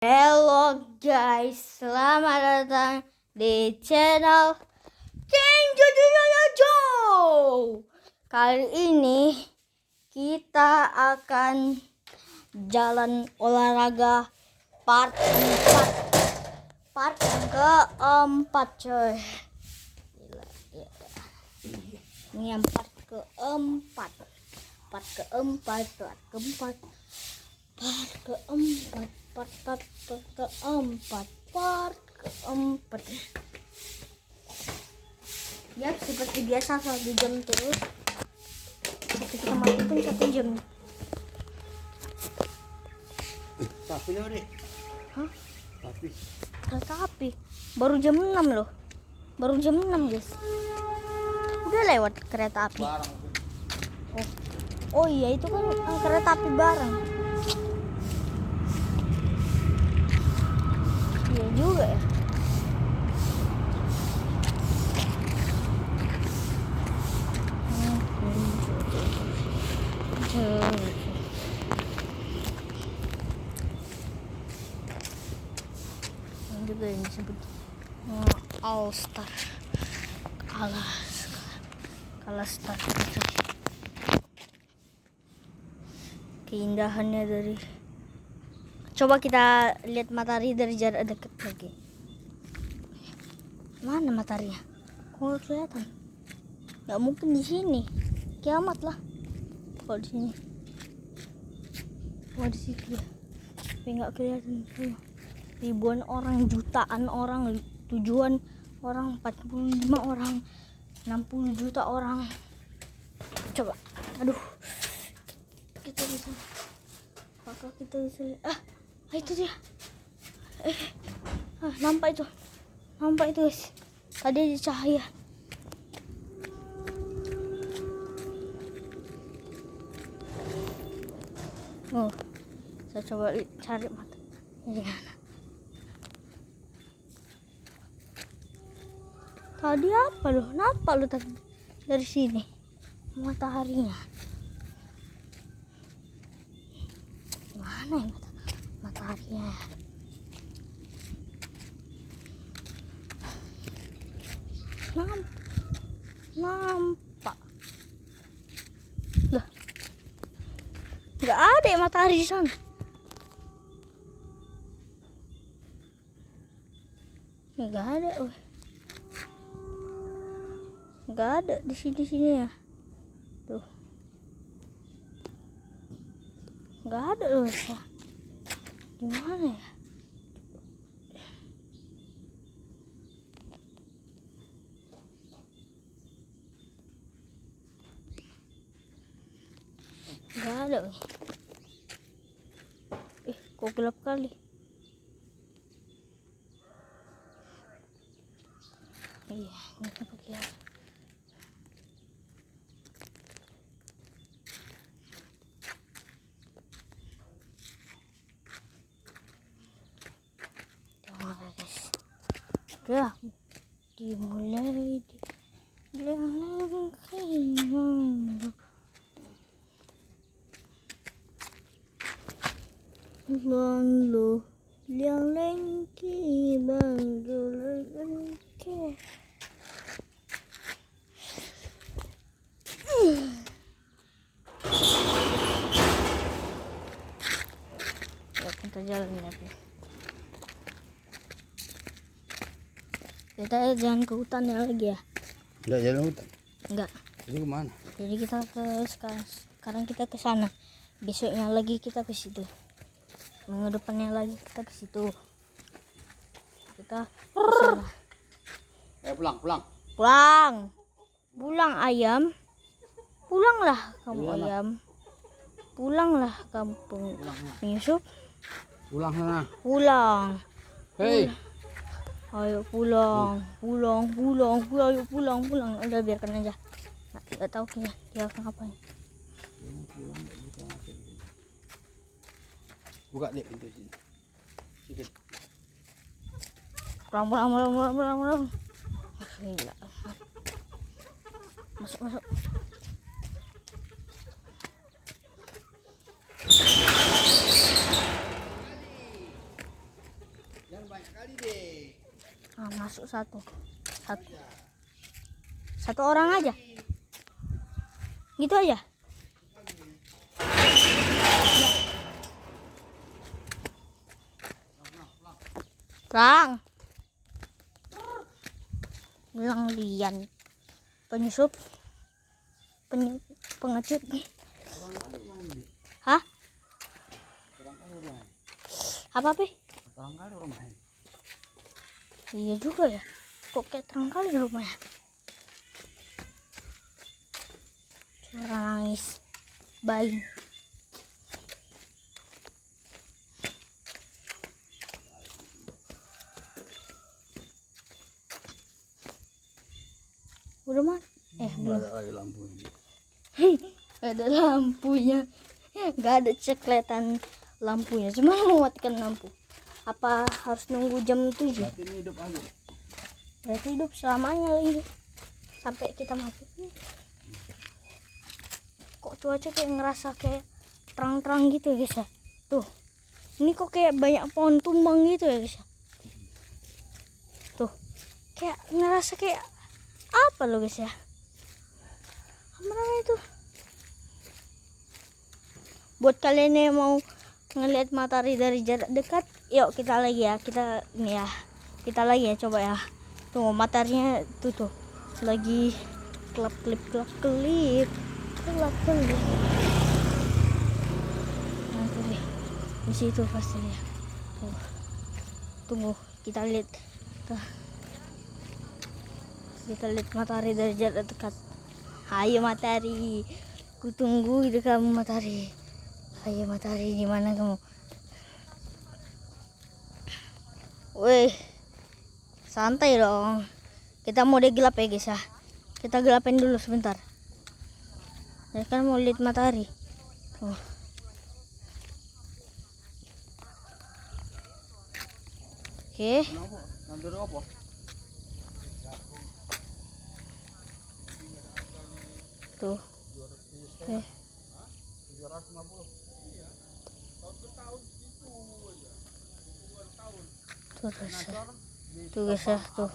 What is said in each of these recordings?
Halo guys, selamat datang di channel King Jojo. Kali ini kita akan jalan olahraga part 4. Part yang keempat coy. Gila, ya. Ini yang part keempat. Part keempat. Ya seperti biasa 1 jam terus. Tapi kita mati pun 1 jam. Tapi loh dek. Hah? Tapi. Kereta api. Baru jam 6 loh. Baru jam 6 guys. Udah lewat kereta api. Barang. Oh iya itu kan kereta api bareng. Iya juga ya. Ini juga yang disebut All Star. Kalah Star. Keindahannya dari, coba kita lihat matahari dari jarak dekat lagi. Mana mataharinya? Kok nggak kelihatan? Nggak mungkin di sini. Kiamat lah. Kalau di sini. Wah di situ ya. Tapi nggak kelihatan. Ribuan orang, jutaan orang, tujuan orang, 45 orang, 60 juta orang. Coba. Aduh. Kita bisa. Apakah kita bisa? Itu dia. Nampak itu guys. Tadi ada cahaya. Oh, saya coba cari mata. Ini mana? Tadi apa loh? Nampak loh tadi dari sini mataharinya. Mana ya mataharinya? Nampak. Lah. Nggak ada ya matahari di sana. Nggak ada. Nggak ada di sini ya. Tuh. Nggak ada loh. Di mana ya? Nggak ada. Kok gelap kali. Iya, ini pakai apa? Ya, dimulai Banglo liang lengki banglo lengki. Ya kita jalan ya. Kita jangan ke hutan ya lagi ya. Enggak jalan hutan. Enggak. Ini kemana? Jadi kita ke sekarang kita ke sana. Besoknya lagi kita ke situ. Minggu depannya lagi kita ke situ. Kita ke sana. Pulang ayam. Pulanglah kamu ayam. Pulanglah kampung Yusuf. Pulang sana. Pulang. Hei. Ayo pulang. Ayo pulang. Udah biarkan aja. Nggak tahu dia akan ngapain. Buka dek pintu sini. Sikit. Pulang. Gila. Masuk. Ah, masuk satu orang aja gitu aja. Terang bilang lian penyusup pengecut. Hah? Apa pe? Terang kali rumahnya. Iya juga ya, kok kayak terang kali rumahnya. Suara nangis bayi. Udah man? Belum. Ada lagi lampunya. Ada lampunya. Gak ada cekletan lampunya, cuma mematikan lampu. Apa harus nunggu jam 7? Berarti ini hidup aja. Berarti hidup selamanya lagi sampai kita mati. Kok cuaca kayak ngerasa kayak terang-terang gitu ya guys ya. Tuh, ini kok kayak banyak pohon tumbang gitu ya guys ya. Tuh, kayak ngerasa kayak apa lo guys ya. Mana itu? Buat kalian yang mau ngelihat matahari dari jarak dekat, yuk kita lagi ya, kita lagi ya, coba ya. Tunggu mataharinya tuh lagi kelap kelip. Nanti deh di situ pasti ya. Tunggu kita lihat matahari dari jarak dekat. Ayo matahari, ku tunggu di kamu matahari. Ayo matahari, di mana kamu? Wih, santai dong. Kita mau gelap ya guys ya. Kita gelapin dulu sebentar. Ya kan mau lihat matahari. Tuh. Oke. Tuh. Oke. Tuh guys ya, tuh.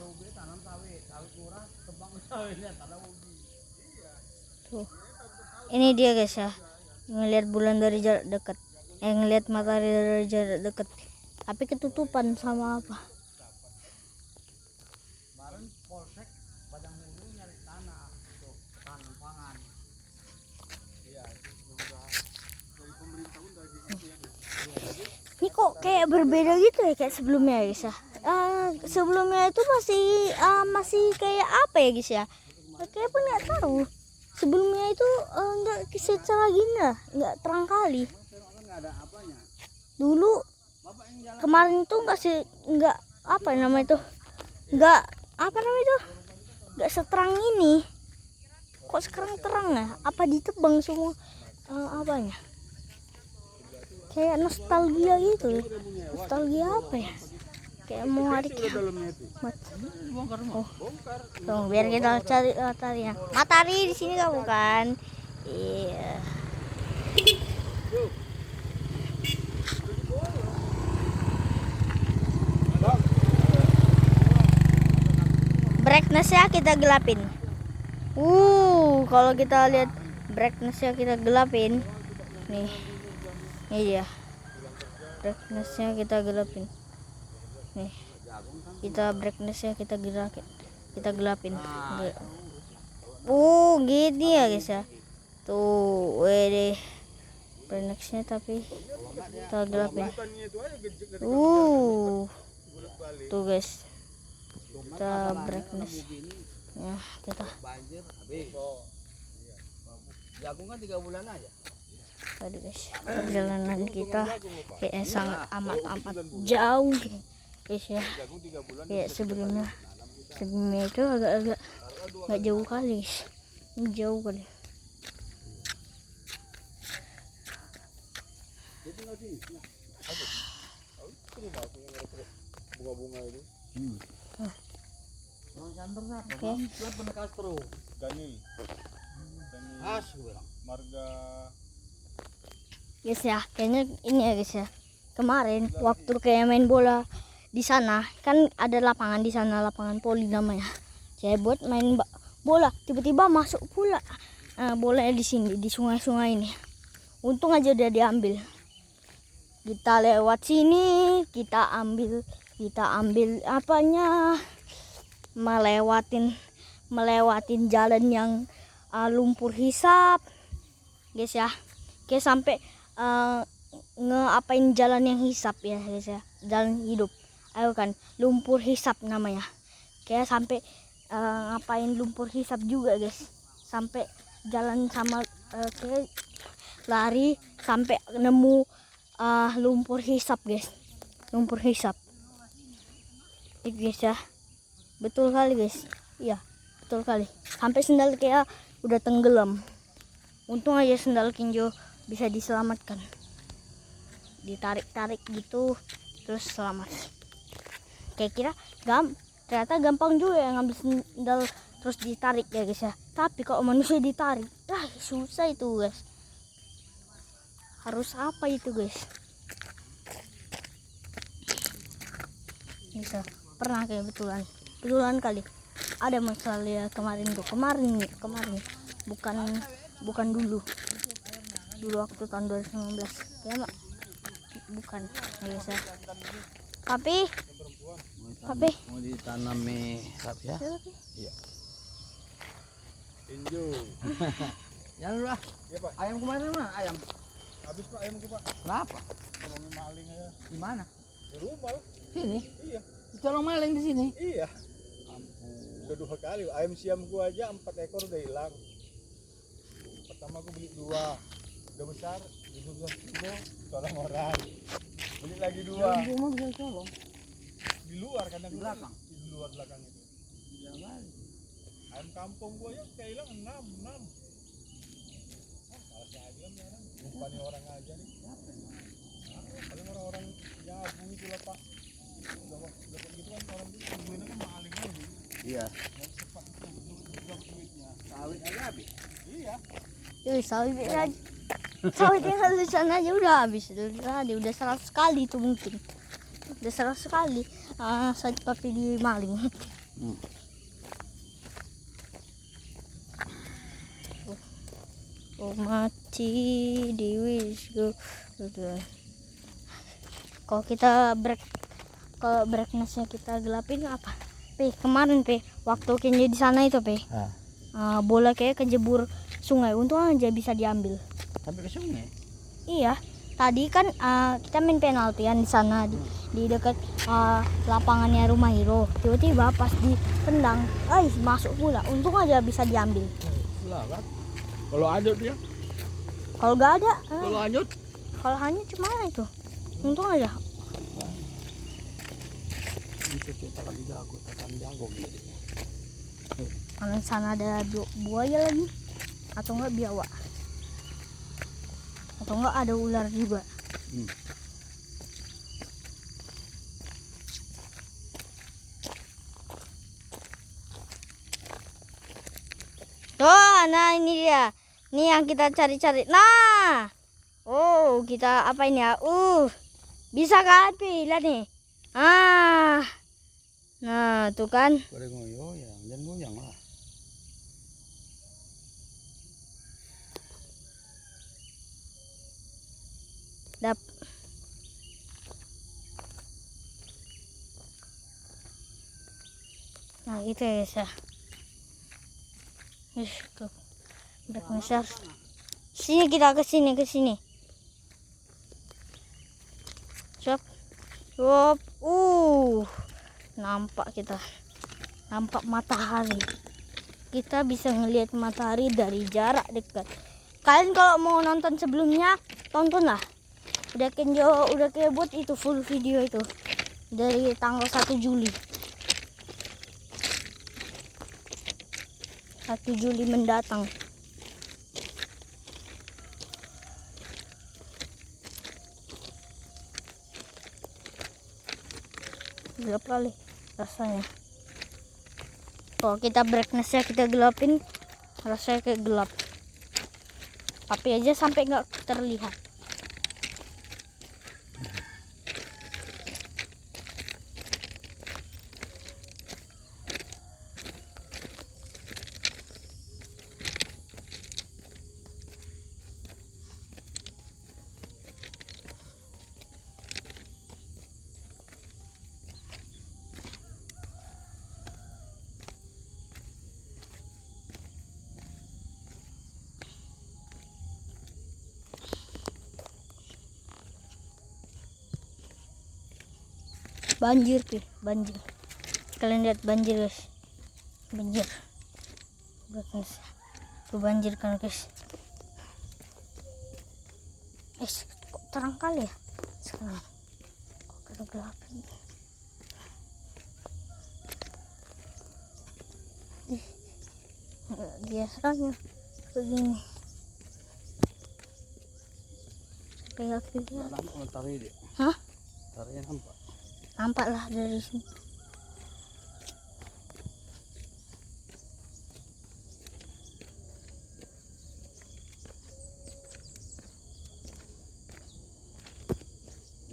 Tuh. Ini dia guys ya. Ngelihat bulan dari jarak dekat. Ngelihat matahari dari jarak dekat. Tapi ketutupan sama apa? Ini kok kayak berbeda gitu ya kayak sebelumnya guys ya. Sebelumnya itu masih kayak apa ya guys ya? Kayak apa nggak tahu. Sebelumnya itu nggak secara gini lah, nggak terang kali. Dulu kemarin itu nggak apa namanya itu, nggak seterang ini. Kok sekarang terang ya? Apa ditebang semua apanya? Kayak nostalgia gitu. Nostalgia apa ya? Kayak mau hari tuh, biar kita cari matahari. Matahari di sini kamu kan? Iya. Brightness-nya kita gelapin. Kalau kita lihat brightness-nya kita gelapin. Nih. Ini dia. Brightness-nya kita gelapin. Nih. Brightness-nya kita gelapin. Gini ya guys ya. Tuh, wede. Brightness-nya tapi kita gelapin. Tuh guys. Kita brightness. Ya, kita. Jagung kan 3 bulan aja. Tadi guys, perjalanan kita kayak sangat amat jauh guys ya. Kayak sebelumnya itu agak nggak jauh kali guys. Jauh kali. Bunga-bunga itu. Oke. Daniel. Marga. Guys ya, kayaknya ini ya guys ya. Kemarin waktu kayak main bola di sana kan ada lapangan di sana, lapangan poli namanya. Saya buat main bola, tiba-tiba masuk pula bolanya di sini, di sungai-sungai ini. Untung aja udah diambil. Kita lewat sini, kita ambil apanya, melewatin jalan yang lumpur hisap, guys ya. Kayak sampai ngeapain jalan yang hisap ya guys ya, jalan hidup. Ayo kan, lumpur hisap namanya. Kayak sampai ngapain lumpur hisap juga guys, sampai jalan sama kayak lari sampai nemu lumpur hisap guys, lumpur hisap itu guys ya. Betul kali guys, iya betul kali, sampai sendal kayak udah tenggelam. Untung aja sendal Kinjo bisa diselamatkan, ditarik-tarik gitu terus selamat. Kayak kira ternyata gampang juga ya ngambil sendal terus ditarik ya guys ya. Tapi kalau manusia ditarik, susah itu guys. Harus apa itu guys? Bisa pernah kayak betulan kali. Ada masalah ya kemarin bukan dulu waktu tahun 2019 ya mak, bukan ya guys ya. Tapi mau ditanam sap ya? Iya. Tinju. Jangan dulu ah. Iya Pak. Ayam kemarin mana? Ayam. Habis Pak ayam Pak. Kenapa? Tolongin maling aja. Di mana? Di rumah lah. Sini. Iya. Ditolong maling di sini. Iya. Ampun. Udah 2 kali. Ayam siam gua aja 4 ekor udah hilang. Pertama gua beli 2. Udah besar, dijual tolong orang. Beli lagi 2. Dalam rumah bisa tolong. Di luar karena Di belakang. Di luar belakang itu. Jangan. Ayam kampung gua ya kayak hilang 6. Salah saya aja kan rupanya orang aja nih. Paling orang-orang nyabu itu lah Pak. Udah gitu kan orang itu duitnya kan maling lagi. Iya. Mau cepat itu duitnya. Sawit aja habis. Iya. Sawit yang di sana aja udah habis. Udah 100 kali itu mungkin. Udah 100 kali saat papi di maling. Oh mati di wisgo. Kalau kita kalau brightnessnya kita gelapin apa? Kemarin waktu Kenji di sana itu bola kayak kejebur sungai. Untung aja bisa diambil. Sampai ke sungai. Iya, tadi kan kita main penaltian di sana di dekat lapangannya Rumah Hero. Tiba-tiba pas ditendang, masuk pula. Untung aja bisa diambil. Lah kan. Kalau hanyut dia? Kalau nggak ada, Kalau hanyut? kalau hanya cuma itu. Untung aja. Itu kita lagi jago gitu. Karena di sana ada buaya lagi, atau enggak biawak, atau enggak ada ular juga. Tuh, nah ini dia. Ini yang kita cari-cari. Nah, kita apa ini ya? Bisa kan pilih nih. Nah, tuh kan. Boleh goyang, jangan goyang lah. Nah, itu ya. Tuh. Udah besar. Sini kita ke sini. Siap. Nampak matahari. Kita bisa ngelihat matahari dari jarak dekat. Kalian kalau mau nonton sebelumnya, tontonlah. Udah kayak buat itu full video itu dari tanggal 1 Juli. 1 Juli mendatang. Gelap kali rasanya. Kalau kita brightnessnya kita gelapin, rasanya kayak gelap. Tapi aja sampai nggak terlihat. Banjir pi, banjir. Kalian lihat banjir guys, banjir. Lihat, guys. Tuh banjir kan guys. Kok terang kali ya sekarang? Kok gelap ini? Nggak biasanya begini. Kayak gitu. Nampak tari deh. Hah? Tarinya nampak. Nampak lah dari sini.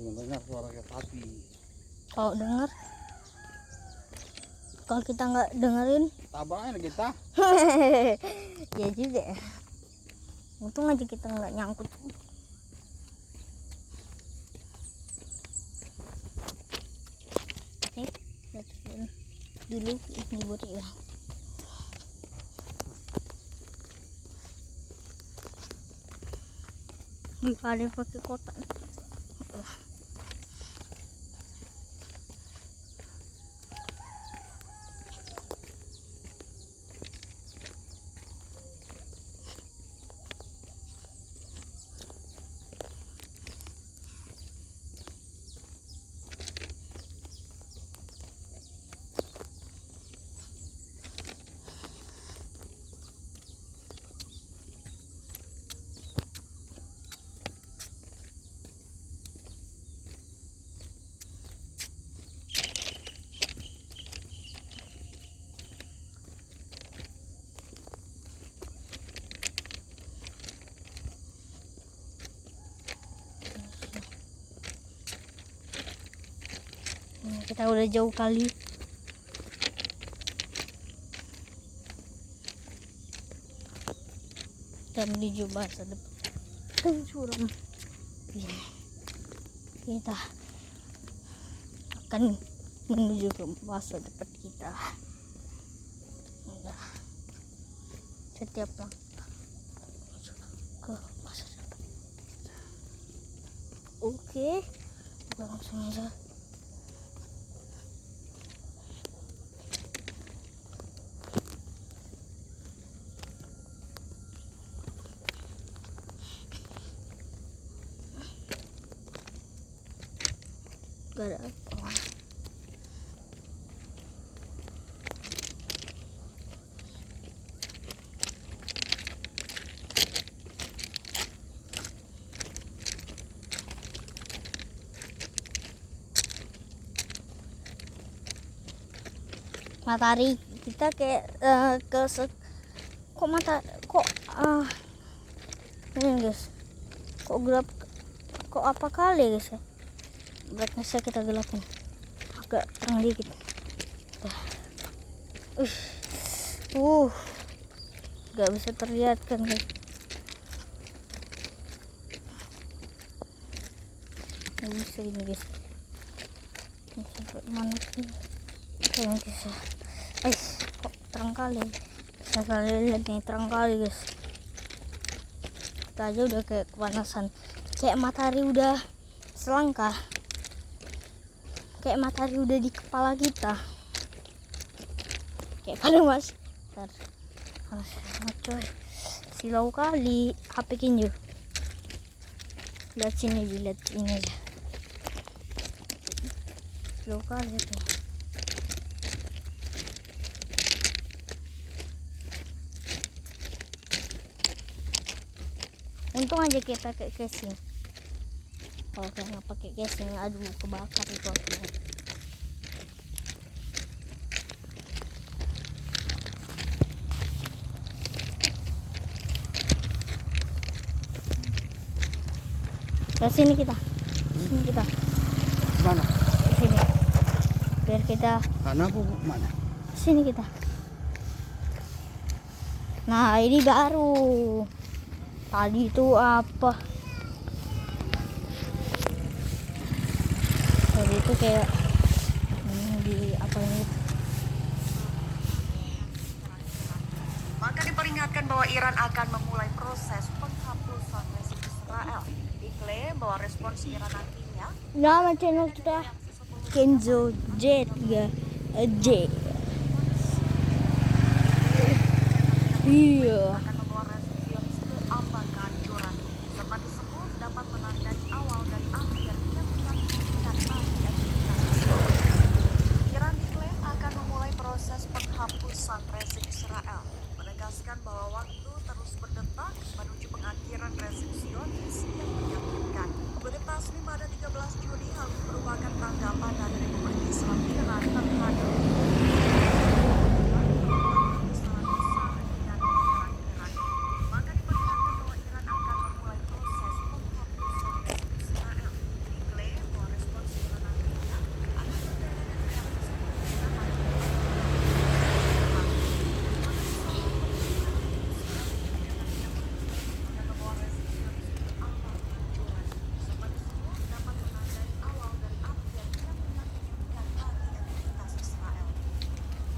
Dengar suara kereta api. Kalau dengar, kalau kita nggak dengerin, Tabraknya kita. ya juga. Untung aja kita nggak nyangkut. Oke, lihat dulu ini buat ya. Ada yang pakai kotak. Kita udah jauh kali. Kita menuju masa depan. Suram. Kita akan menuju ke masa depan kita. Setiap langkah ke masa depan. Oke, langsung aja. Gak ada apa. Matahari kita kayak ini guys, kok gelap, kok apa kali guys ya. Brightness-nya kita gelapin agak terang dikit. Gak bisa terlihat kan guys. Gak bisa ini guys. Ini sampai mana sih kalian bisa. Kok terang kali. Bisa kalian lihat nih, terang kali guys. Kita aja udah kayak kepanasan, kayak matahari udah selangkah, kayak matahari udah di kepala kita, kayak pada mas. Panas banget coy, silau kali HP kinju. Lihat sini, lihat ini aja, silau kali tuh. Untung aja kita kayak casing. Kalau kita nggak pakai casing, aduh kebakar itu aku. Ke sini kita, sini kita, Mana? sini. Biar kita, Karena aku mana? sini kita. Nah ini baru. Tadi itu apa? Tadi itu kayak di apa ini? Maka diperingatkan bahwa Iran akan memulai proses penghapusan resmi Israel. Diklaim bahwa respons Iran nantinya Nama channel kita. reaksi 10 Kenzo J3 J. Iya. akan membawa resilience ke ambang kehancuran. Serta tersebut dapat menandai awal dari api yang tidak mengakibatkan bagi aktivitas. Iran diklaim akan memulai proses penghapusan rezim Israel, menegaskan bahwa waktu terus berdetak menuju pengakhiran rezim Zionis yang menyakitkan. Kudeta taslim pada 13 Juni harus merupakan tanggapan dari Republik Islam Iran terhadap kesalahan besar dan menyerang Iran. Maka diperkirakan bahwa Iran akan memulai proses penghapusan rezim Israel. Diklaim bahwa respons Iran nantinya akan berbeda dari yang disebut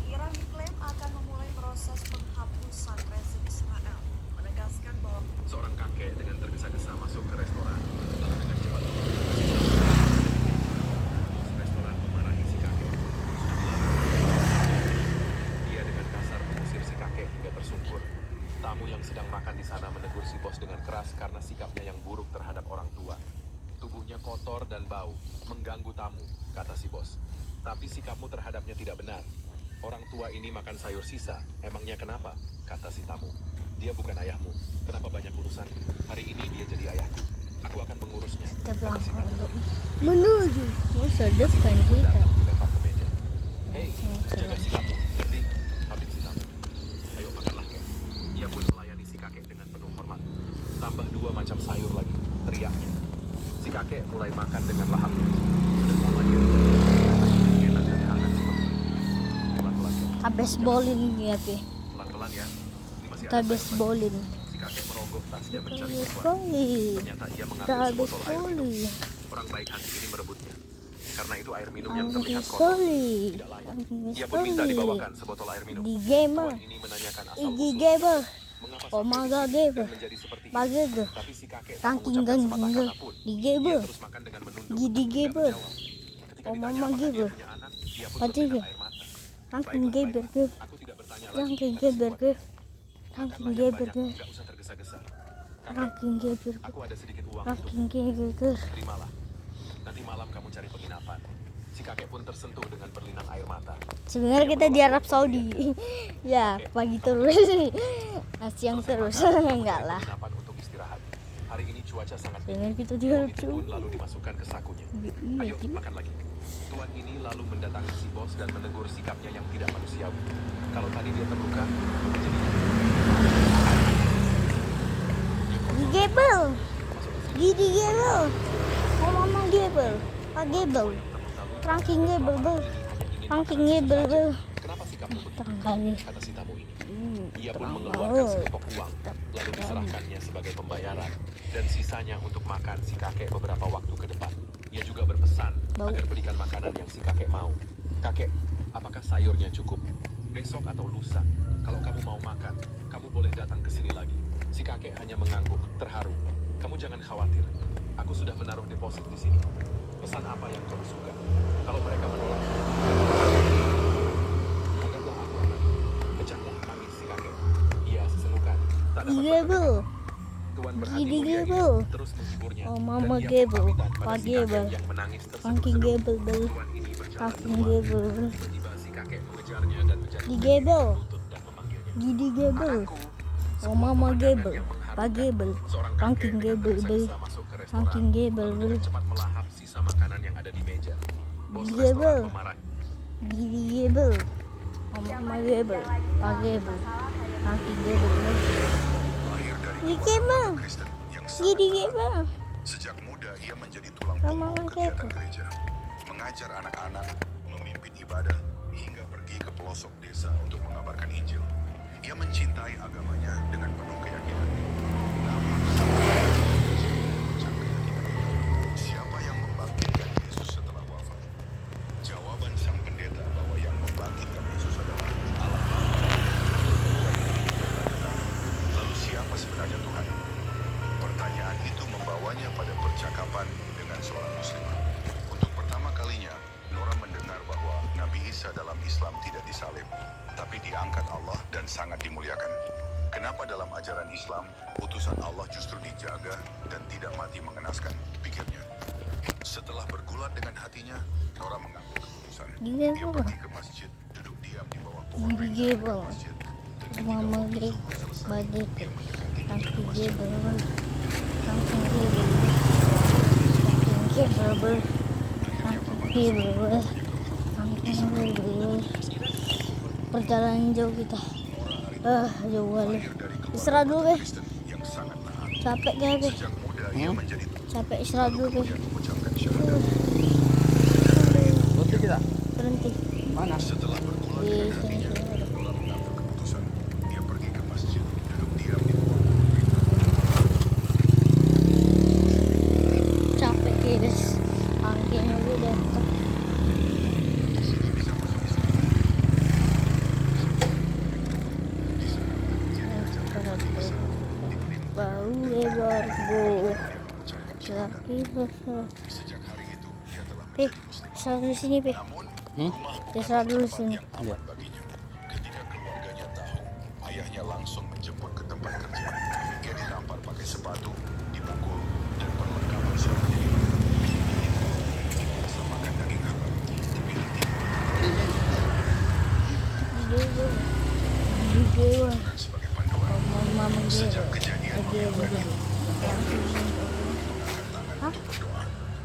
Iran diklaim akan memulai proses penghapusan rezim Israel, menegaskan bahwa Seorang kakek dengan tergesa-gesa masuk ke restoran, lalu dengan cepat restoran memarahi si kakek. Dia dengan kasar mengusir si kakek hingga tersungkur. Tamu yang sedang makan di sana menegur si bos dengan keras karena sikapnya yang buruk terhadap orang tua. Tubuhnya kotor dan bau, mengganggu tamu, kata si bos. Tapi sikapmu terhadapnya tidak benar. Orang tua ini makan sayur sisa, emangnya kenapa? Kata si tamu. Dia bukan ayahmu, kenapa banyak urusan? Hari ini dia jadi ayahku. Aku akan mengurusnya. Kita Kata si tamu. menuju masa depan kita. Datang dilempar ke meja. Hei, jaga sikapmu, ngerti? Habis si tamu. Ayo makanlah, Kek. Ia pun melayani si kakek dengan penuh hormat. Tambah 2 macam sayur lagi, teriaknya. Si kakek mulai makan dengan lahap. Sudah lama dia tidak enak dan hangat seperti ini. Pelan-pelan, Kek. Kita baseballin ya, Pi. Pelan-pelan ya. Ini masih Kita ada sayur lagi. baseballin. Si kakek merogoh tasnya Kita mencari sesuatu. baseballin. Ternyata ia Kita mengambil sebotol air minum. baseballin. Orang baik hati ini merebutnya. Karena itu air minum Kita yang terlihat kotor. baseballin. Tidak layak. Kita Ia pun minta baseballin. dibawakan sebotol air minum. Di gamer. Tuan ini menanyakan asal Igi usul. gamer. Mengapa Oh sampai my di god, sini gamer. dan menjadi seperti ini? Bagel. Tapi si kakek tak Ranking mengucapkan gang sepatah gang. kata pun. Di Ia gamer. terus makan dengan menunduk. Gidi Tidak gamer. menjawab. Ketika Oh, ditanya mama apakah dia gamer. punya anak, ia pun Ranking berlinang gamer. air mata. Ranking Baiklah, gamer. baiklah. Aku tidak bertanya lagi. Ranking kata si gamer. tuan. Ranking Makanlah yang gamer. banyak, nggak usah tergesa-gesa. Kakek, Ranking gamer. aku ada sedikit uang Ranking untukmu. gamer. Terimalah. Nanti malam kamu cari penginapan. Si kakek pun tersentuh dengan berlinang air mata. Sebenarnya kita di Arab Saudi. Ya, pagi terus. Siang terus. Enggak lah. Penginapan untuk istirahat. Hari ini cuaca sangat Sebenarnya dingin. kita di Uang Arab itu pun Saudi. lalu dimasukkan ke sakunya. Iya, Ayo makan lagi. Tuan ini lalu mendatangi si bos dan menegur sikapnya yang tidak manusiawi. Kalau tadi dia terluka, jadi Di gamer. Gidi gamer. Oh mama gamer. Pak gamer. Ranking gamer. Ranking gamer. kenapa sikapmu begitu? Tanggali. Kata si tamu ini. Ia pun terang mengeluarkan banget. sekepok uang, lalu diserahkannya sebagai pembayaran, dan sisanya untuk makan si kakek beberapa waktu ke depan. Ia juga berpesan Bau. agar berikan makanan yang si kakek mau. Kakek, apakah sayurnya cukup? Besok atau lusa, kalau kamu mau makan, kamu boleh datang ke sini lagi. Si kakek hanya mengangguk, terharu. Kamu jangan khawatir, aku sudah menaruh deposit di sini. Pesan apa yang kau suka? Kalau mereka menolak, anggaplah aku anak. Pecahlah tangis si kakek. Ia sesenukan, tak dapat Iya, Bu. berkata-kata. Tuan berhati Gidi mulia gamer. ini terus menghiburnya. Oh, dan mama ia gamer. pamitan pada Pak si kakek gamer. yang menangis terseduh-seduh. Ranking gamer. Tuan ini berjalan Ranking keluar. gamer. Tiba-tiba si kakek mengejarnya dan menjadi Di gamer. lutut dan memanggilnya. Gidi gamer. Anakku, Oh sebuah mama pemandangan gamer. yang Pak mengharukan. gamer. Seorang kakek Ranking dengan gamer. tergesa-gesa masuk ke restoran, Ranking gamer. lalu dengan cepat melahap sisa makanan yang ada di meja. Bos Gamer. restoran memarah. Gidi gamer. Oh mama gamer. Pak gamer. Ranking gamer. Lahir dari Gidi keluarga gamer. Kristen yang sangat Gidi taat. gamer. Sejak muda ia menjadi tulang Mama punggung gamer. kegiatan gereja, mengajar anak-anak, memimpin ibadah, hingga pergi ke pelosok desa untuk mengabarkan Injil. Ia mencintai agamanya dengan penuh keyakinan. Namun, siapa yang membangkitkan Yesus setelah wafat? Jawaban sang pendeta bahwa yang membangkitkan Yesus adalah Allah Bapa. Lalu siapa sebenarnya Tuhan? Pertanyaan itu membawanya pada percakapan dengan seorang muslimah. Untuk pertama kalinya, Nora sangat dimuliakan. Kenapa dalam ajaran Islam, utusan Allah justru dijaga dan tidak mati mengenaskan, pikirnya. Setelah bergulat dengan hatinya, Nora mengambil keputusan. Gila Dia apa? pergi ke masjid, duduk diam di bawah pohon Gigi rindang bang. masjid. Mama gede bagi tangki dia berubah. Tangki dia berubah. Tangki dia berubah. Tangki dia berubah. Perjalanan jauh kita. Jauh kali. Istirahat dulu be. Kristen yang sangat taat. Capek kayak be. Sejak muda ia menjadi Capek istirahat dulu be. kemudian mengucapkan syahadat. Berhenti kita. Berhenti. Mana? Setelah bergulat Di dengan sini. hatinya, Nora mengambil keputusan. Dia pergi ke masjid, duduk diam di bawah pohon rindang. Capek guys. Anginnya udah datang. Bau lebar bu. Laki besar. Sejak hari itu, dia telah Istirahat dulu sini be. Istirahat dulu sini. aman baginya. Ketika keluarganya tahu, ayahnya langsung menjemput ke tempat kerja. Dia ditampar pakai sepatu, dipukul, dan perlengkapan semuanya dibakar. Dia rasa makan daging haram, tapi hati Dewa. sebagai panduan. Mama dia. Sejak kejadian Dia berdoa Hah?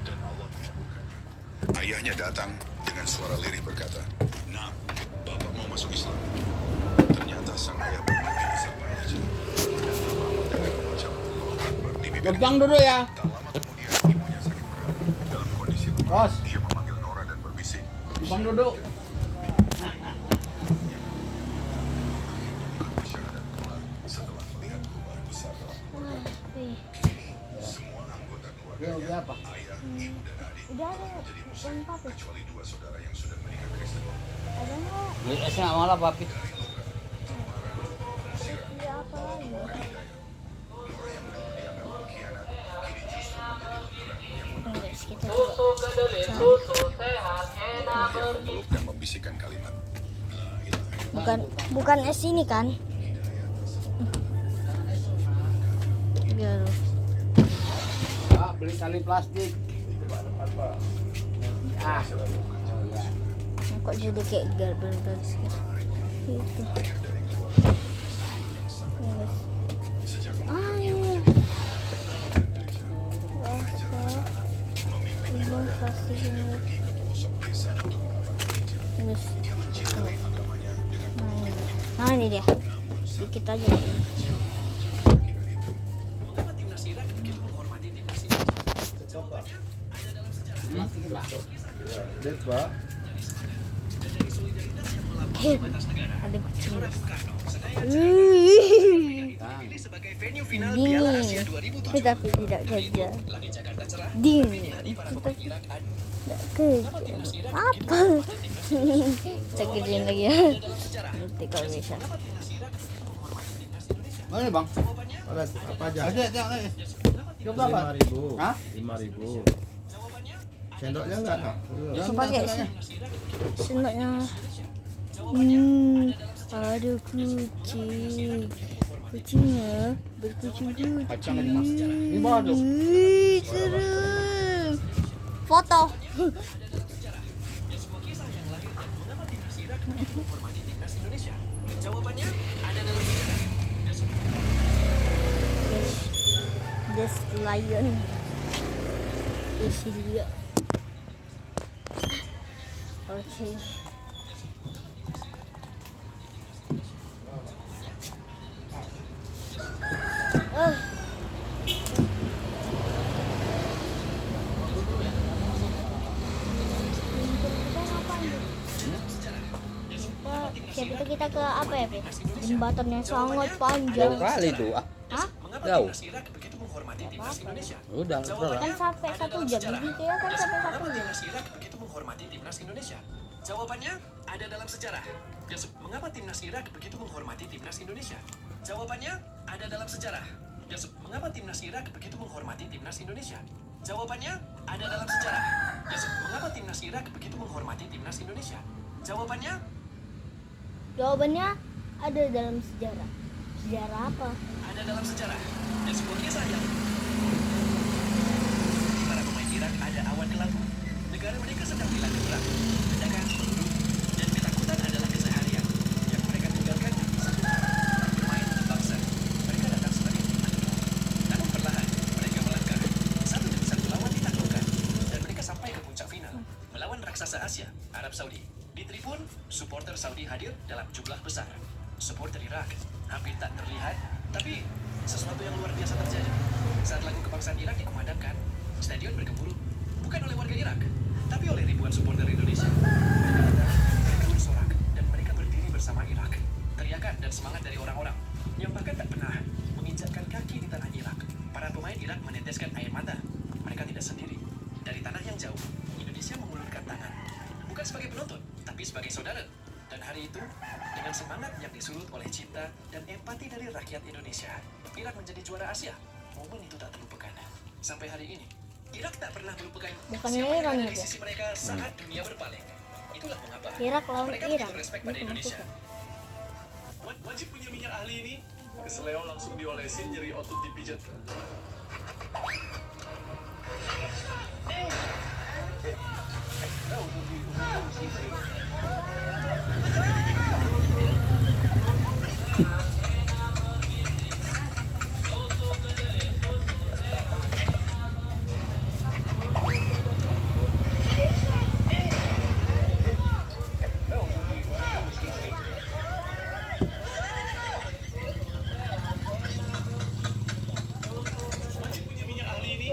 dan Allah mengabulkannya. Ayahnya datang dengan suara lirih berkata, "Nak, Bapak mau masuk Islam." Ternyata sang ayah bermimpi disapa aja. Dan terlambat dengan mengucap Allahu Akbar di bibir. Gampang duduk ya. Tak lama kemudian ibunya sakit berat. Dalam kondisi lemah, Bos. dia memanggil Nora dan berbisik. Gampang duduk. Syahadat kelak setelah melihat perubahan besar dalam semua anggota Dia keluarganya, apa? ayah, ibu, dan adik, Udah ada menjadi muslim empat ya? kecuali dua saudara yang sudah menikah Kristen. Ada nggak? Beli esnya malah papi. Iya apa lagi? Guys, kita coba Memeluk dan membisikkan kalimat. bukan es ini kan? Iya loh. Pak, beli tali plastik. Ah. Kok jadi kayak garbel terus gitu. Gitu. Iya. Ibu kasih ini. Terus. Nah ini dia. Dikit aja. Lihat Pak. Ada kucing. Dingin. Tapi tidak kerja. Dingin. Tapi tidak kerja. Apa? Kita kerjain lagi ya. Nanti kalau bisa. Mana bang? Ada apa aja? Ada. Coba berapa? 5.000. Hah? 5.000. Sendoknya enggak? Nak? Langsung pakai sendoknya. Ada kucing. Kucingnya berkucing-kucing. Kacangnya dimasak. Ini bawa dong. Serem. Foto. This lion. Isi dia. Oke. Siapa itu kita ke apa ya, Pe? Jembatan yang sangat panjang. Jauh kali tuh. Ah. Hah? Jauh. Udah, Kan sampai 1 jam gitu ya, kan sampai 1 jam. begitu menghormati timnas Indonesia? Jawabannya ada dalam sejarah. Mengapa timnas Irak begitu menghormati timnas Indonesia? Jawabannya ada dalam sejarah. Mengapa timnas Irak begitu menghormati timnas Indonesia? Jawabannya ada dalam sejarah. Mengapa timnas Irak begitu menghormati timnas Indonesia? Jawabannya Jawabannya ada dalam sejarah. Sejarah apa? Ada dalam sejarah, dan semuanya sayang. Para pemain Irak ada awan kelabu. Negara mereka sedang dilanda perang. Ledakan, peluru, dan ketakutan adalah keseharian yang mereka tinggalkan di masa bermain untuk bangsa. Mereka datang sebagai tim underdog. Namun perlahan, mereka melangkah. Satu demi satu lawan ditaklukkan, dan mereka sampai ke puncak final melawan raksasa Asia, Arab Saudi. Di tribun, supporter Saudi hadir dalam jumlah besar. Supporter Irak hampir tak terlihat, tapi sesuatu yang luar biasa terjadi. Saat lagu kebangsaan Irak dikumandangkan, stadion bergemuruh, bukan oleh warga Irak, tapi oleh ribuan supporter Indonesia. Mereka datang, mereka bersorak, dan mereka berdiri bersama Irak. Teriakan dan semangat dari orang-orang yang bahkan tak pernah menginjakkan kaki di tanah Irak. Para pemain Irak meneteskan air mata. Mereka tidak sendiri. Dari tanah yang jauh, Indonesia mengulurkan tangan. Bukan sebagai penonton, tapi sebagai saudara. Dan hari itu, dengan semangat yang disulut oleh cinta dan empati dari rakyat Indonesia, Irak menjadi juara Asia. Momen itu tak terlupakan. Sampai hari ini, Irak tak pernah melupakan Bukan siapa yang Iran ada di itu. sisi mereka saat dunia berpaling. Itulah mengapa Irak lawan mereka Irak. begitu respect pada Bukan Indonesia. bukan. Wajib punya minyak ahli ini. Keseleo langsung diolesin, nyeri otot dipijat. Wajib punya minyak ahli ini.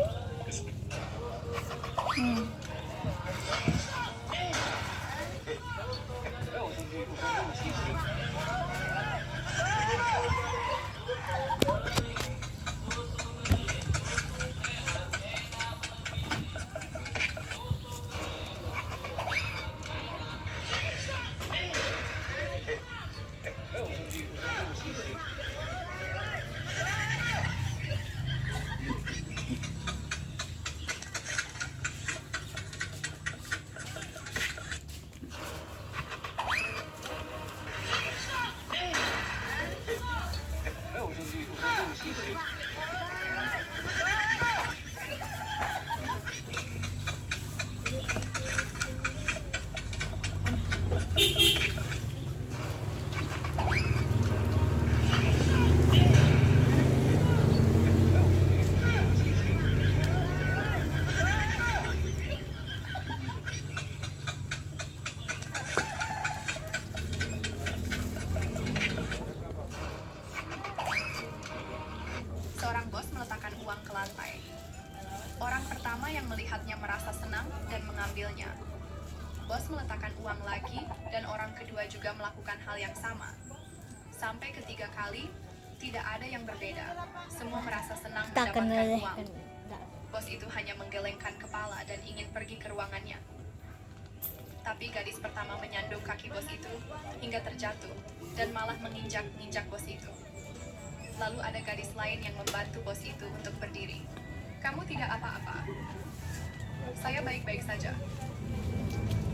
Seorang bos meletakkan uang ke lantai. Orang pertama yang melihatnya merasa senang dan mengambilnya. Bos meletakkan uang lagi dan orang kedua juga melakukan hal yang sama. Sampai ketiga kali, tidak ada yang berbeda. Semua merasa senang Tak akan mendapatkan boleh. uang. Bos itu hanya menggelengkan kepala dan ingin pergi ke ruangannya. Tapi gadis pertama menyandung kaki bos itu hingga terjatuh dan malah menginjak-injak bos itu. Lalu ada gadis lain yang membantu bos itu untuk berdiri. Kamu tidak apa-apa. Saya baik-baik saja.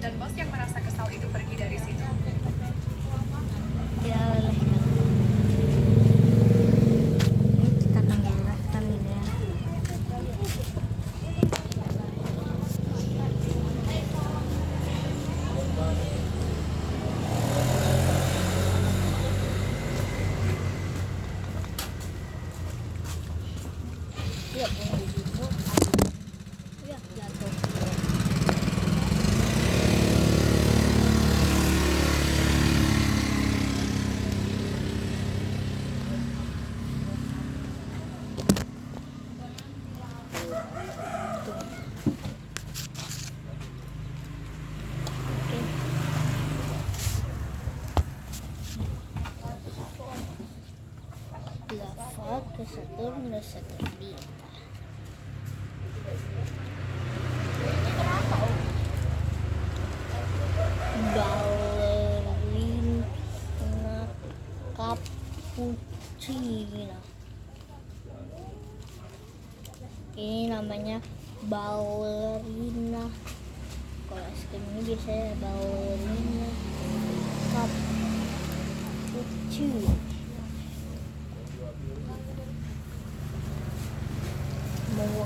Dan bos yang merasa kesal itu pergi dari situ. Ya boleh. Ini kita akan jelaskan ya. Ya, ya jatuh. Lava ke Saturn dan Saturnita. Ballerina cappuccina. Ini namanya ballerina. Kalau es krim ini biasanya ballerina cappuccina. lucu. Mau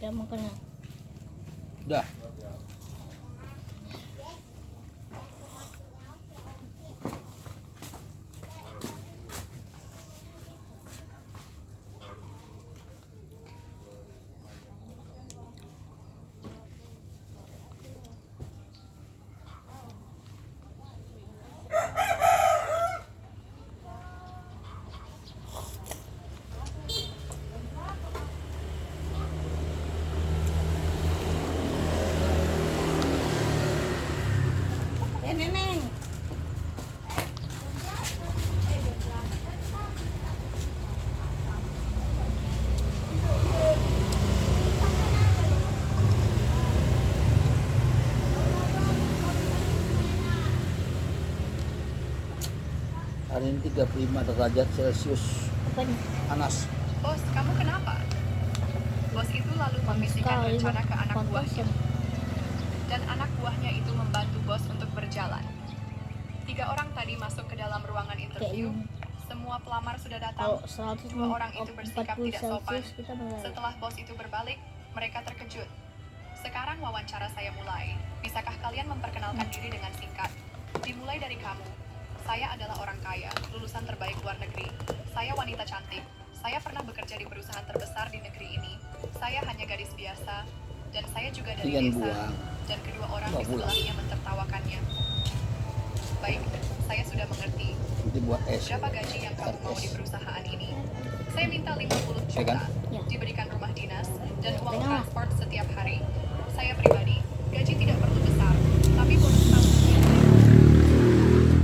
dia makan ya. Udah. Neneng. Hari ini 35 derajat Celcius. Apa nih? Panas. Bos, kamu kenapa? Bos itu lalu membisikkan Sekali, rencana ke anak pantas buahnya. ya. Dan anak buahnya itu membantu bos untuk berjalan. 3 orang tadi masuk ke dalam ruangan interview. Kayak Semua pelamar sudah Kalau datang. 140 Dua orang itu bersikap tidak sopan. Celcius kita benar. Setelah bos itu berbalik, mereka terkejut. Sekarang wawancara saya mulai. Bisakah kalian memperkenalkan diri dengan singkat? Dimulai dari kamu. Saya adalah orang kaya, lulusan terbaik luar negeri. Saya wanita cantik. Saya pernah bekerja di perusahaan terbesar di negeri ini. Saya hanya gadis biasa. Dan saya juga dari Jangan desa. buang. Dan kedua orang Bawa di pulang. sebelahnya mentertawakannya. Baik, saya sudah mengerti. Nanti buat es. Berapa gaji yang kamu mau di perusahaan ini? Saya minta 50 juta. Pegang. Ya. Diberikan rumah dinas dan uang Pegang lah. transport setiap hari. Saya pribadi, gaji tidak perlu besar, tapi bonus tahunnya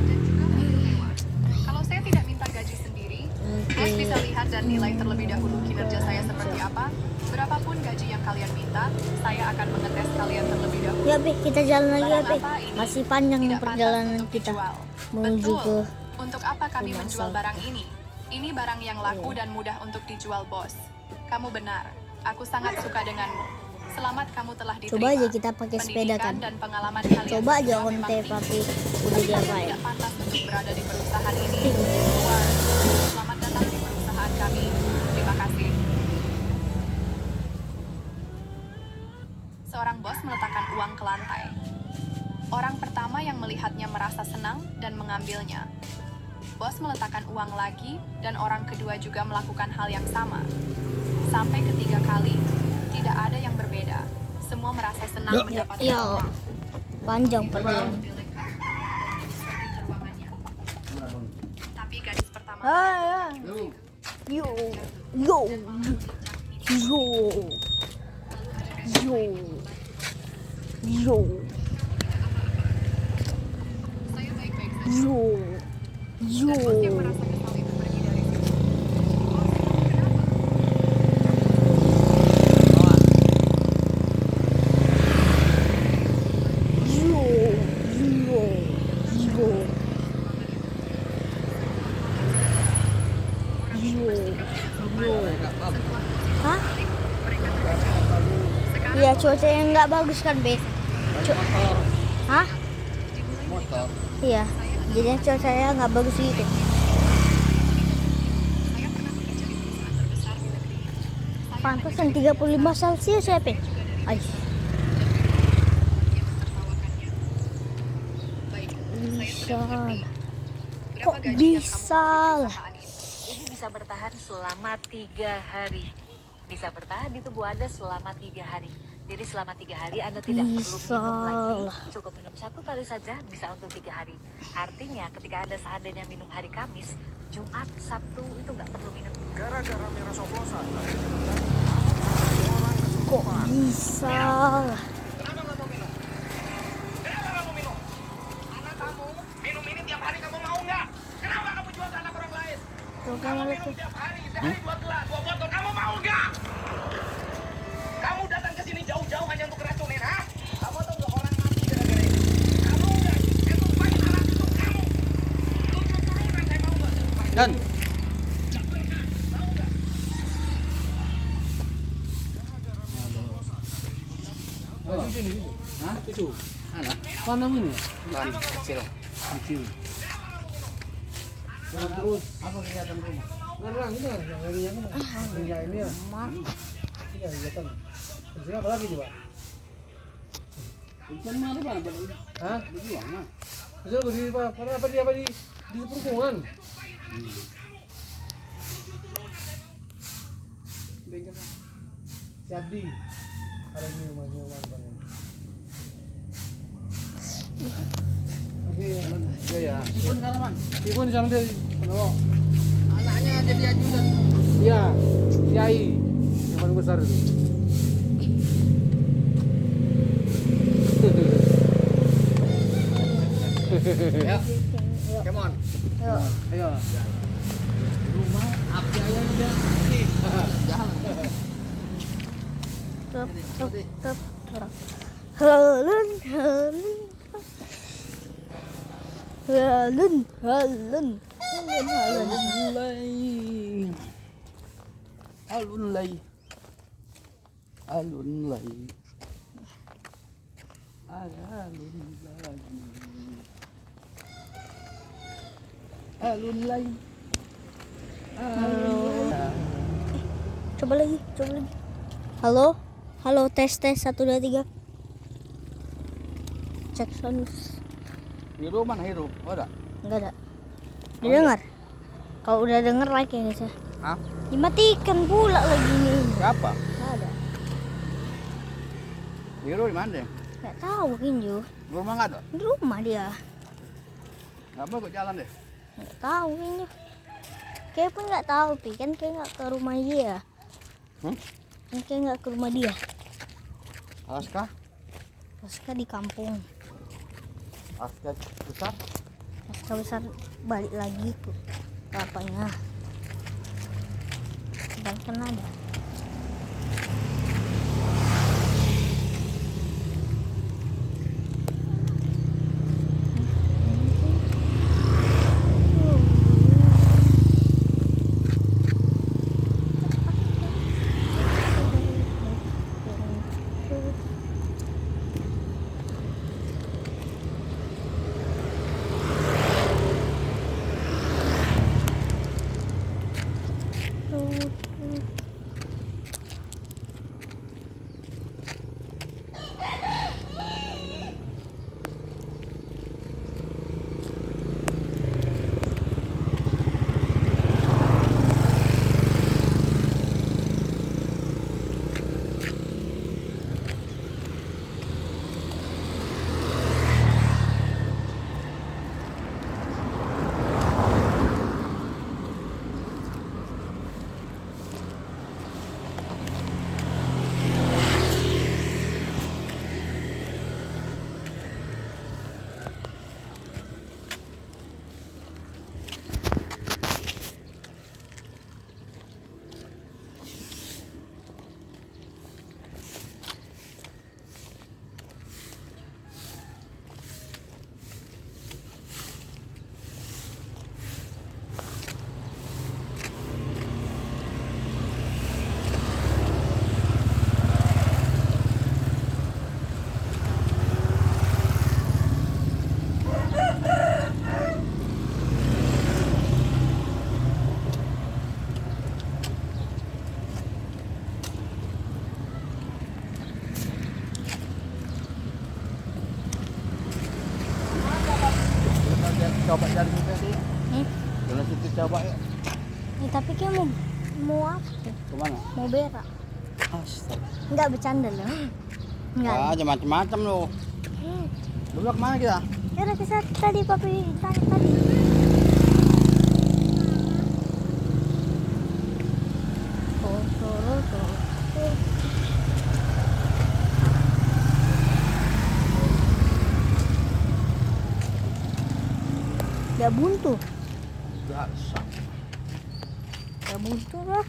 dan juga mobil mewah. Kalau saya tidak minta gaji sendiri, bos bisa lihat dan nilai terlebih dahulu kinerja saya seperti apa. Berapapun gaji yang kalian minta, saya akan mengetes kalian terlebih dahulu. Ya, Be, kita jalan lagi ya, Barang Be. apa ini Masih panjang tidak pantas perjalanan untuk kita dijual. menuju Betul. ke Untuk apa kami rumah menjual sakit. barang ini? Ini barang yang laku Iya. dan mudah untuk dijual, bos. Kamu benar. Aku sangat suka denganmu. Selamat kamu telah diterima. Coba aja kita pakai sepeda Pendidikan kan. dan pengalaman kalian Coba aja berdua on memang tape tinggi. tapi udah Tapi kalian diapain. tidak pantas untuk berada di perusahaan ini. Tinggi. Keluar. Selamat datang di perusahaan kami. Terima kasih. Seorang bos meletakkan uang ke lantai. Orang pertama yang melihatnya merasa senang dan mengambilnya. Bos meletakkan uang lagi dan orang kedua juga melakukan hal yang sama. Sampai ketiga kali, tidak ada yang berbeda. Semua merasa senang mendapatkan Ya, uang. panjang perjalanan. Tapi gadis pertama Yo, yo, yo, yo, yo, saya baik-baik saja. yo, yo. Dan bos yang merasa kesal itu pergi dari situ. Yo, yo, yo. Yo, yo. Hah? Iya, cuaca yang nggak bagus kan, Be? Hah? Motor. Iya, jadinya cuacanya nggak bagus gitu. Saya pernah bekerja di perusahaan terbesar di negeri ini. Saya Pantesan 35 Celcius ya, Be? Ay, Baik, bisa. berapa Kok gaji yang kamu bisa mau di lah? perusahaan ini? Ini bisa bertahan selama 3 hari. Bisa bertahan di tubuh Anda selama 3 hari. Jadi selama 3 hari Anda tidak perlu Bisa minum lagi. lah. Cukup minum 1 kali saja bisa untuk 3 hari. Artinya ketika Anda seandainya minum hari Kamis, Jumat, Sabtu itu nggak perlu minum. Gara-gara miras oplosan. Kok bisa lah? Kenapa nggak mau minum? Kenapa nggak mau minum? Anak kamu minum ini tiap hari, kamu mau nggak? Kenapa kamu jual ke anak orang lain? Tuh kan Kamu lihat minum tuh. tiap hari, sehari 2 gelas, 2 botol, kamu mau nggak? Kamu datang ke sini jauh-jauh hanya untuk racunin, ha? Kamu tahu nggak orang mati gara-gara ini? Kamu nggak? Itu banyak anak untuk kamu. Itu keturunan, saya mau nggak? Dan Nah, di sini. Hah? Itu. Mana? Mana ini? Ban kecil. Kecil. Jalan terus. Apa kelihatan rumah? Nah, ini yang dari yang ini ya. Ini yang kelihatan. Di sini apa lagi coba? Ikan mana bang? Hah? Berjuang mah. Bisa berdiri apa? Karena apa di perhubungan? Jadi ada ini rumah bang. Oke, ya ya. Ikan karaman. Ibu di sana deh. Oh, Anaknya jadi ajudan. iya, kiai yang paling besar itu. Ya. Come on. Yuk. Ayo. Rumah api ayamnya jalan. Tep, tep, tep, tep. Halun, halun. Halun, halun. Halun, halun. Alun lay. Alun lay. Alun lagi. Alun lay. Halo. Coba lagi, coba lagi. Halo, halo, tes tes 1 2 3. Cek sound. Hero mana hero? Oh, ada. Enggak ada. Didengar? Kalau udah denger like ya guys ya. Hah? Dimatikan pula lagi nih. Siapa? Nggak ada. Hero di mana? Nggak tahu Kinju. Di rumah nggak ada? Di rumah dia. Nggak mau kok jalan deh. Nggak tahu Kinju. Kayak pun nggak tahu Pi, kan kayak nggak ke rumah dia. Kan kayak nggak ke rumah dia. Alaska? Aska di kampung. Alaska besar? Aska besar balik lagi ke bapaknya. Sedangkan ada. Coba cari juga sih. Hmm? Jalan situ coba ya. Tapi kayak mau apa tuh? Kemana? Mau berak? Astaga. Enggak bercanda loh. Enggak. Ah, macam-macam lo. Dulu kemana kita? Ya udah kesana tadi papi tadi. Gak buntu. Biasa. Gak buntu lah.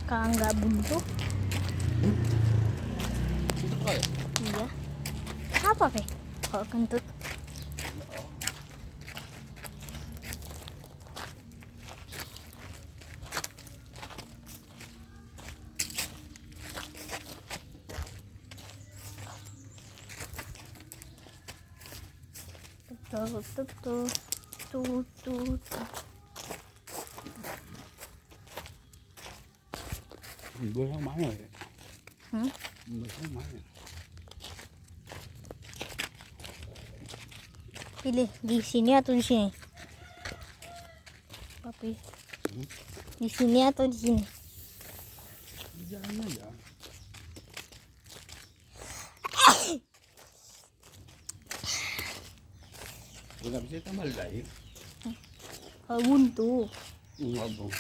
Kalau nggak buntu, Itu kok ya? iya. Apa Pe? Kalau kentut? Tuh, tuh, tuh, tuh, tuh, tuh. Gue yang mana ya? Hmm? Gue yang mana? Pilih di sini atau di sini? Papi. Di sini atau di sini? Jalan aja. Gue nggak bisa tambah lagi. Kalau buntu. Enggak bang.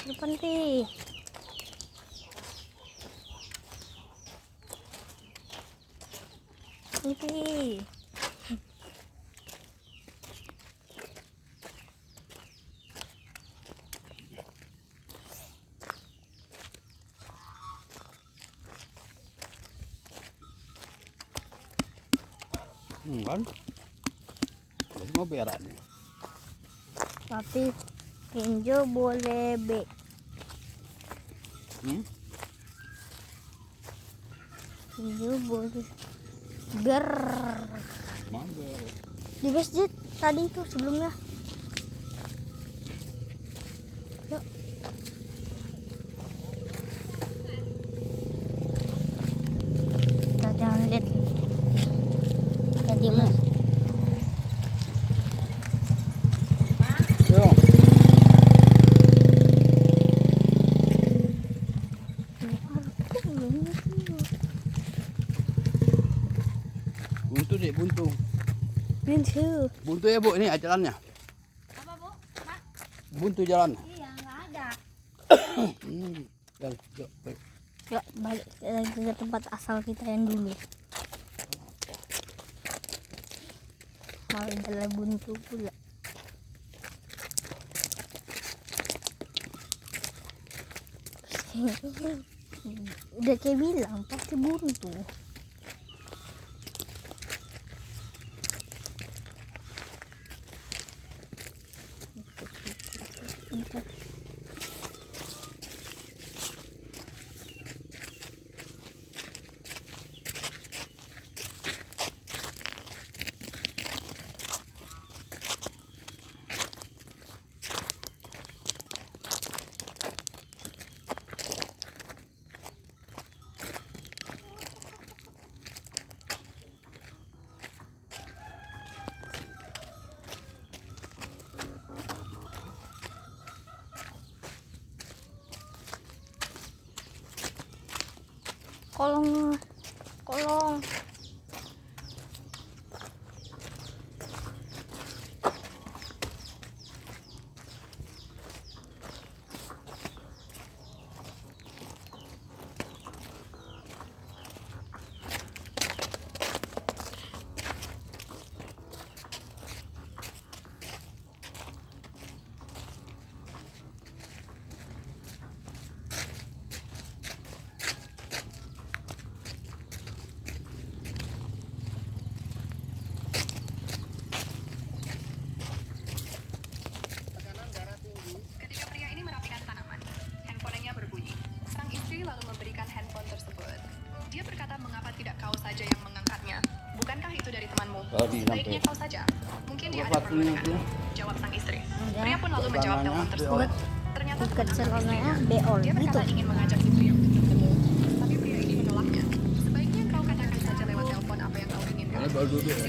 Depan pi. Pi. Kan? Terus mau berannya. Tapi Kenjo boleh B. Kenjo boleh ber. Mana? Di masjid tadi itu sebelumnya. Yuk. Kita jangan lihat. Tadi mas. Yo. Buntu dek, buntu. Buntu. Buntu ya bu, ini jalannya. Apa bu? Mak? Buntu jalan. Iya nggak ada. Yuk, baik. Yuk balik lagi ke tempat asal kita yang dulu. Malah adalah buntu pula. Udah kayak bilang pasti buntu. Kolong, kolong. Ketika pria ini merapikan tanaman, handphonenya berbunyi. Sang istri lalu memberikan handphone tersebut. Dia berkata, mengapa tidak kau saja yang mengangkatnya? Bukankah itu dari temanmu? Sebaiknya kau saja. Mungkin dia ada perlu denganmu. Jawab sang istri. Pria pun lalu menjawab telepon tersebut. Ternyata Bukan teman sang celananya istrinya. beol Dia gitu. berkata ingin mengajak istri untuk bertemu. Tapi pria ini menolaknya. Sebaiknya kau katakan saja lewat telepon apa yang kau inginkan. Si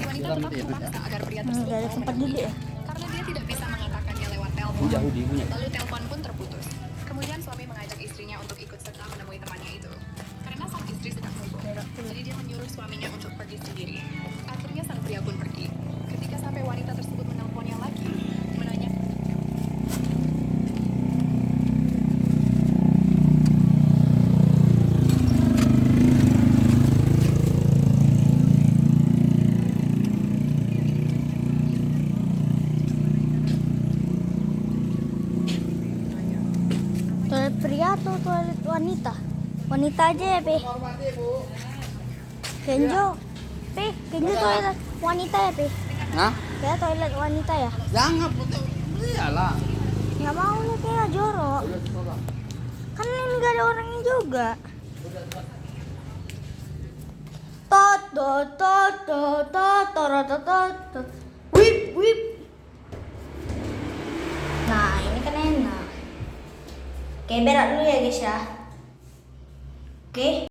wanita tetap memaksa agar pria tersebut Nggak ada mau tempat menemui. duduk ya. Karena dia tidak bisa mengatakannya lewat telepon. Yahudi punya. Lalu telepon pun terputus. Kemudian suami mengajak istrinya untuk ikut serta menemui temannya itu. Karena sang istri sedang sibuk. Jadi dia menyuruh suaminya untuk pergi sendiri. Akhirnya sang pria pun pergi. Ketika sampai wanita tersebut menelponnya lagi, menanya, Toilet pria atau toilet wanita? Wanita aja ya, Pe. Kenjo. Pe, Kenjo toilet wanita ya, Pe. Hah? Kayak toilet wanita ya? Jangan, iyalah. Nggak mau nih kayak jorok. Kan ini gak ada orangnya juga. Tot tot tot tot tot tot tot tot tot. Wip wip. Nah ini kan enak. Oke berak dulu ya guys ya. Oke.